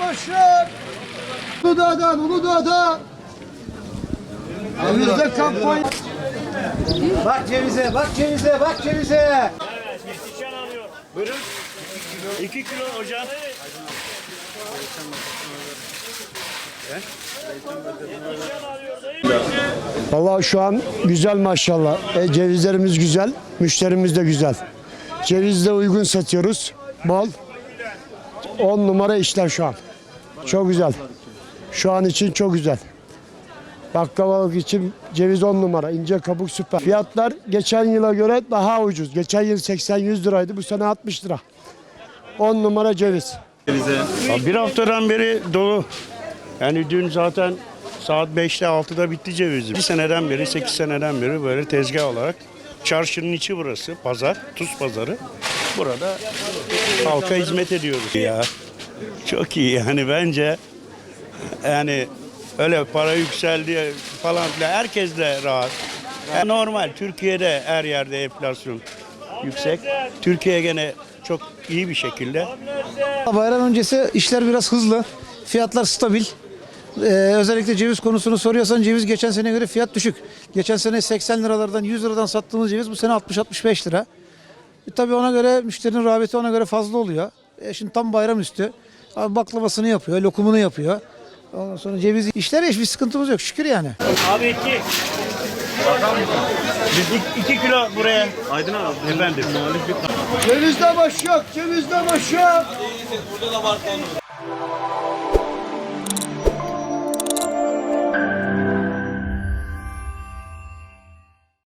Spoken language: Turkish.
başlar. Uludağ'dan. Cevizde kampanya. Bak cevize, bak cevize, bak cevize. Evet, yetişen alıyor. Buyurun. 2 kilo hocam. Vallahi şu an güzel maşallah. Cevizlerimiz güzel, müşterimiz de güzel. Ceviz de uygun satıyoruz. Bol. 10 numara işler şu an. Çok güzel. Şu an için çok güzel. Baklavalık için ceviz 10 numara. İnce kabuk süper. Fiyatlar geçen yıla göre daha ucuz. Geçen yıl 80-100 liraydı. Bu sene 60 lira. 10 numara ceviz. Bir haftadan beri dolu. Yani dün zaten saat 5'te 6'da bitti cevizi. 8 seneden beri böyle tezgah olarak çarşının içi burası, pazar, Tuz Pazarı. Burada halka hizmet ediyoruz ya. Çok iyi yani bence. Yani öyle para yükseldi falan filan herkes de rahat. Yani normal Türkiye'de her yerde enflasyon yüksek. Türkiye gene çok iyi bir şekilde. Bayram öncesi işler biraz hızlı. Fiyatlar stabil. Özellikle ceviz konusunu soruyorsan ceviz geçen sene göre fiyat düşük. Geçen sene 80 liralardan 100 liradan sattığımız ceviz bu sene 60-65 lira. Tabii ona göre müşterinin rağbeti ona göre fazla oluyor. Şimdi tam bayram üstü. Abi baklavasını yapıyor, lokumunu yapıyor. Ondan sonra ceviz işleri hiçbir sıkıntımız yok şükür yani. Abi 2. Biz 2 kilo buraya. Aydın abi. Efendim. Cevizde baş yok, cevizde baş yok.